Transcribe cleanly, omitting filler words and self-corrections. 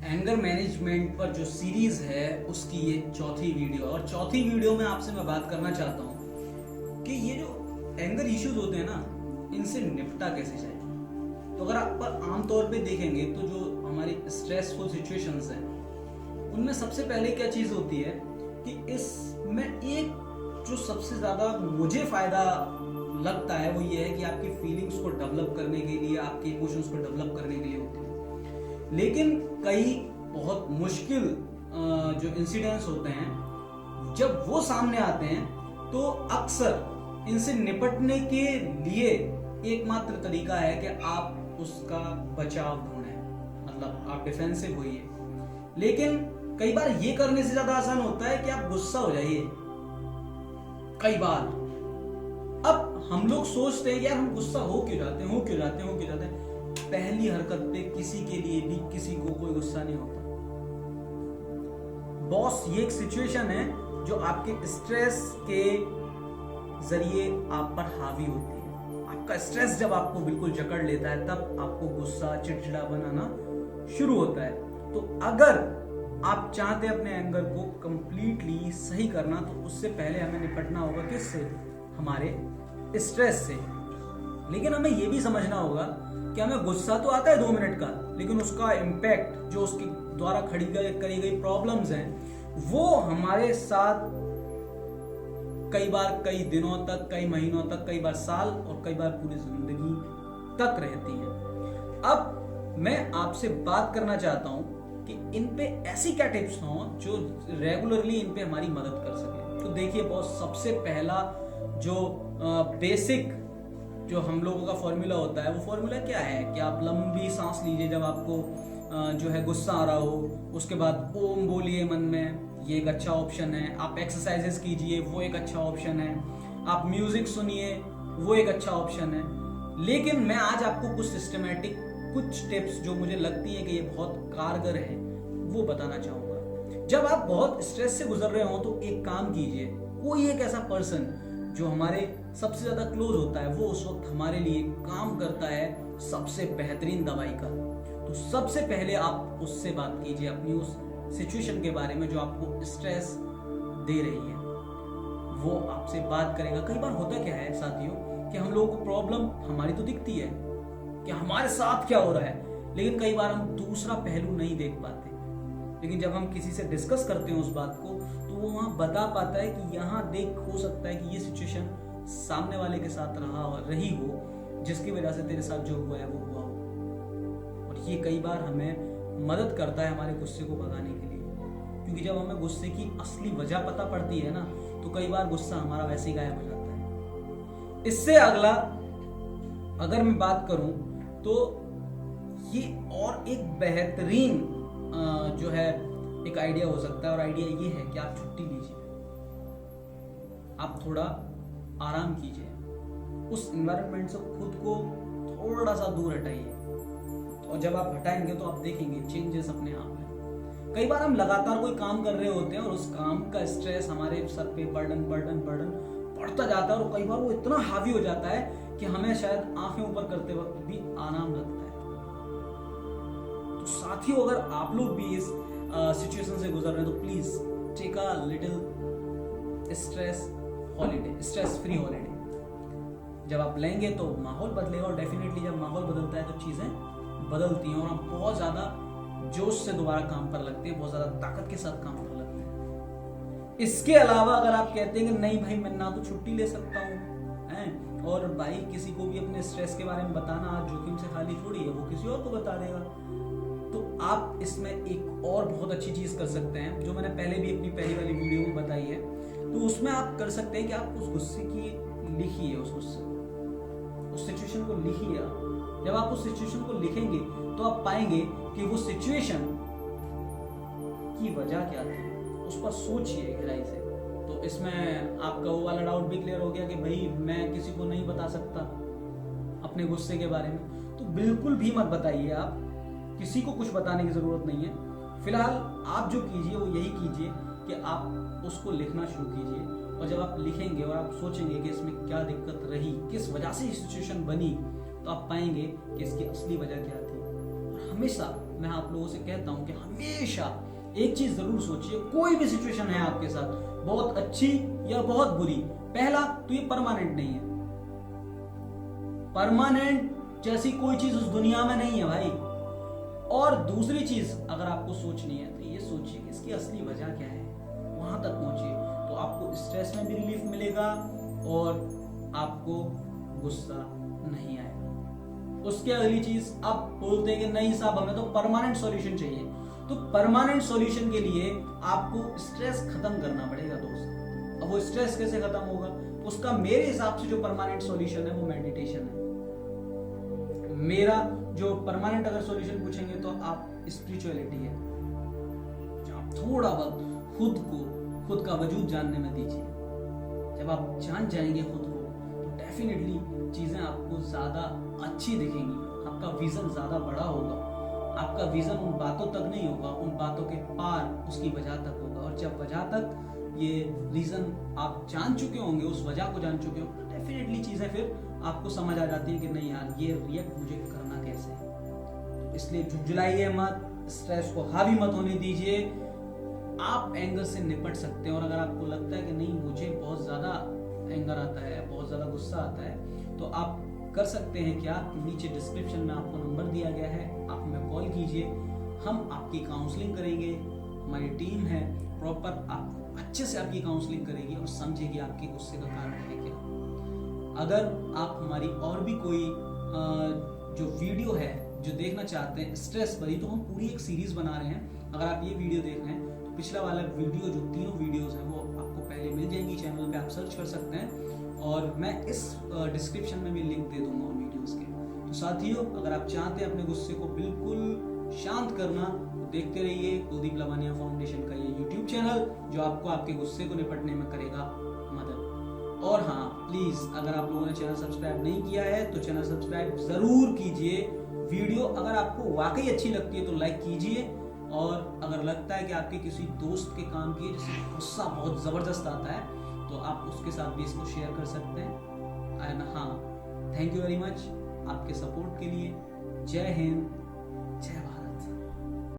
Anger management पर जो series है उसकी ये चौथी वीडियो, और चौथी वीडियो में आपसे मैं बात करना चाहता हूँ कि ये जो एंगर इश्यूज होते हैं ना, इनसे निपटा कैसे जाए। तो अगर आप आमतौर पे देखेंगे तो जो हमारी स्ट्रेसफुल सिचुएशंस हैं उनमें सबसे पहले क्या चीज़ होती है कि इसमें एक जो सबसे ज़्यादा मुझे फ़ायदा लगता है वो ये है कि आपकी फीलिंग्स को डेवलप करने के लिए, आपके इमोशंस को डेवलप करने के लिए होती है। लेकिन कई बहुत मुश्किल जो इंसिडेंट्स होते हैं जब वो सामने आते हैं तो अक्सर इनसे निपटने के लिए एकमात्र तरीका है कि आप उसका बचाव ढूंढें, मतलब आप डिफेंसिव होइए। लेकिन कई बार ये करने से ज्यादा आसान होता है कि आप गुस्सा हो जाइए। कई बार अब हम लोग सोचते हैं यार हम गुस्सा हो क्यों जाते हैं। पहली हरकत पे किसी के लिए भी किसी को कोई गुस्सा नहीं होता। बॉस, ये एक सिचुएशन है जो आपके स्ट्रेस के जरिए आप पर हावी होती है। आपका स्ट्रेस जब आपको बिल्कुल जकड़ लेता है तब आपको गुस्सा, चिड़चिड़ा बनाना शुरू होता है। तो अगर आप चाहते हैं अपने एंगर को कंप्लीटली सही करना तो उससे पहले हमें निपटना होगा किससे? हमारे स्ट्रेस से। लेकिन हमें यह भी समझना होगा कि हमें गुस्सा तो आता है 2 मिनट का, लेकिन उसका इम्पैक्ट जो उसके द्वारा करी गई प्रॉब्लम्स हैं वो हमारे साथ कई बार कई दिनों तक, कई महीनों तक, कई बार साल और कई बार पूरी जिंदगी तक रहती है। अब मैं आपसे बात करना चाहता हूं कि इन पे ऐसी क्या टिप्स हों जो रेगुलरली इन पे हमारी मदद कर सके। तो देखिए बॉस, सबसे पहला जो बेसिक जो हम लोगों का फॉर्मूला होता है वो फॉर्मूला क्या है कि आप लंबी सांस लीजिए जब आपको जो है गुस्सा आ रहा हो। उसके बाद ओम बोलिए मन में, ये एक अच्छा ऑप्शन है। आप एक्सरसाइजेस कीजिए, वो एक अच्छा ऑप्शन है। आप म्यूजिक सुनिए, वो एक अच्छा ऑप्शन है। लेकिन मैं आज आपको कुछ सिस्टमेटिक कुछ टिप्स जो मुझे लगती है कि ये बहुत कारगर है वो बताना चाहूँगा। जब आप बहुत स्ट्रेस से गुजर रहे हो तो एक काम कीजिए, कोई एक ऐसा पर्सन जो हमारे सबसे ज्यादा क्लोज होता है वो उस वक्त हमारे लिए काम करता है सबसे बेहतरीन दवाई का। तो सबसे पहले आप उससे बात कीजिए अपनी उस सिचुएशन के बारे में जो आपको स्ट्रेस दे रही है, वो आपसे बात करेगा। कई बार होता क्या है साथियों कि हम लोगों को प्रॉब्लम हमारी तो दिखती है कि हमारे साथ क्या हो रहा है, लेकिन कई बार हम दूसरा पहलू नहीं देख पाते। लेकिन जब हम किसी से डिस्कस करते हैं उस बात को तो वो वहां बता पाता है कि यहाँ देख, हो सकता है कि ये सिचुएशन सामने वाले के साथ रही हो जिसकी वजह से तेरे साथ जो हुआ है वो हुआ हो। और ये कई बार हमें मदद करता है हमारे गुस्से को भगाने के लिए, क्योंकि जब हमें गुस्से की असली वजह पता पड़ती है ना तो कई बार गुस्सा हमारा वैसे ही गायब हो जाता है। इससे अगला अगर मैं बात करूं तो ये और एक बेहतरीन जो है एक आइडिया हो सकता है, और आइडिया ये है कि आप छुट्टी लीजिए, आप थोड़ा आराम कीजिए, उस एनवायरनमेंट से खुद को थोड़ा सा दूर हटाइए। और जब आप हटाएंगे तो आप देखेंगे चेंजेस अपने आप में। कई बार हम लगातार कोई काम कर रहे होते हैं और उस काम का स्ट्रेस हमारे सर पे बर्डन बढ़ता जाता है, और कई बार वो इतना हावी हो जाता है कि हमें शायद आंखें ऊपर करते वक्त भी आराम लगता है। तो साथियों, अगर आप लोग भी इस सिचुएशन से गुजर रहे हैं तो please take a little stress free holiday. जब आप लेंगे तो माहौल बदलेगा, और डेफिनेटली जब माहौल बदलता है तो चीजें बदलती हैं और हम बहुत ज्यादा जोश से दोबारा काम पर लगते हैं, बहुत ज्यादा ताकत के साथ काम पर लगते हैं। इसके अलावा अगर आप कहते हैं कि नहीं भाई मैं ना तो छुट्टी ले सकता हूँ और भाई किसी को भी अपने स्ट्रेस के बारे में बताना जोखिम से खाली थोड़ी है, वो किसी और को बता देगा, तो आप इसमें एक और बहुत अच्छी चीज कर सकते हैं जो मैंने पहले भी अपनी पहली वाली वीडियो में बताई है। तो उसमें आप कर सकते हैं कि आप उस गुस्से की लिखिए, उस सिचुएशन को लिखिए। जब आप उस सिचुएशन को लिखेंगे तो आप पाएंगे कि वो सिचुएशन की वजह क्या थी, उस पर सोचिए गहराई से। तो इसमें आपका वो वाला डाउट भी क्लियर हो गया कि भाई मैं किसी को नहीं बता सकता अपने गुस्से के बारे में, तो बिल्कुल भी मत बताइए। आप किसी को कुछ बताने की जरूरत नहीं है। फिलहाल आप जो कीजिए वो यही कीजिए कि आप उसको लिखना शुरू कीजिए, और जब आप लिखेंगे और आप सोचेंगे कि इसमें क्या दिक्कत रही, किस वजह से ये सिचुएशन बनी, तो आप पाएंगे कि इसकी असली वजह क्या थी। और हमेशा मैं आप लोगों से कहता हूं कि हमेशा एक चीज जरूर सोचिए, कोई भी सिचुएशन है आपके साथ, बहुत अच्छी या बहुत बुरी, पहला तो ये परमानेंट नहीं है। परमानेंट जैसी कोई चीज उस दुनिया में नहीं है भाई। और दूसरी चीज अगर आपको सोचनी है तो ये सोचिए कि इसकी असली वजह क्या है, वहां तक पहुंचिए, तो आपको स्ट्रेस में भी रिलीफ मिलेगा और आपको गुस्सा नहीं आएगा। उसके अगली चीज, आप बोलते हैं कि नहीं साहब हमें तो परमानेंट सॉल्यूशन चाहिए, तो परमानेंट सॉल्यूशन के लिए आपको स्ट्रेस खत्म करना पड़ेगा दोस्त। अब वो स्ट्रेस कैसे खत्म होगा, तो उसका मेरे हिसाब से जो परमानेंट सॉल्यूशन है वो मेडिटेशन है। मेरा जो परमानेंट अगर सॉल्यूशन पूछेंगे तो आप स्पिरिचुअलिटी है, आप थोड़ा बहुत खुद का वजूद जानने में दीजिए। जब आप जान जाएंगे खुद को तो डेफिनेटली चीजें आपको ज्यादा अच्छी दिखेंगी, आपका विजन ज्यादा बड़ा होगा, आपका विजन उन बातों तक नहीं होगा, उन बातों के पार उसकी वजह तक होगा। और जब वजह तक ये रीजन आप जान चुके होंगे, उस वजह को जान चुके होंगे, तो डेफिनेटली चीजें फिर आपको समझ आ जाती है कि नहीं यार ये रिएक्ट मुझे करना कैसे है। इसलिए झुंझलाइए मत, स्ट्रेस को हावी मत होने दीजिए। आप एंगर से निपट सकते हैं। और अगर आपको लगता है कि नहीं मुझे बहुत ज्यादा एंगर आता है, बहुत ज्यादा गुस्सा आता है, तो आप कर सकते हैं क्या, नीचे डिस्क्रिप्शन में आपको नंबर दिया गया है, आप हमें कॉल कीजिए, हम आपकी काउंसलिंग करेंगे। हमारी टीम है प्रॉपर आपको अच्छे से आपकी काउंसलिंग करेगी और समझेगी आपके गुस्से का कारण है क्या। अगर आप हमारी और भी कोई जो वीडियो है जो देखना चाहते हैं स्ट्रेस भरी, तो हम पूरी एक सीरीज बना रहे हैं। अगर आप ये वीडियो देख रहे हैं तो पिछला वाला वीडियो जो 3 वीडियोस हैं वो आपको पहले मिल जाएंगी, चैनल पे आप सर्च कर सकते हैं और मैं इस डिस्क्रिप्शन में भी लिंक दे दूंगा उन वीडियोस के। तो साथियों, अगर आप चाहते हैं अपने गुस्से को बिल्कुल शांत करना तो देखते रहिए कुलदीप लवानिया फाउंडेशन का ये यूट्यूब चैनल, जो आपको आपके गुस्से को निपटने में करेगा मदद। और हाँ, प्लीज अगर आप लोगों ने चैनल सब्सक्राइब नहीं किया है तो चैनल सब्सक्राइब जरूर कीजिए। वीडियो अगर आपको वाकई अच्छी लगती है तो लाइक कीजिए, और अगर लगता है कि आपके किसी दोस्त के काम की जिससे गुस्सा बहुत जबरदस्त आता है तो आप उसके साथ भी इसको शेयर कर सकते हैं। एंड हाँ, थैंक यू वेरी मच आपके सपोर्ट के लिए। जय हिंद, जय भारत।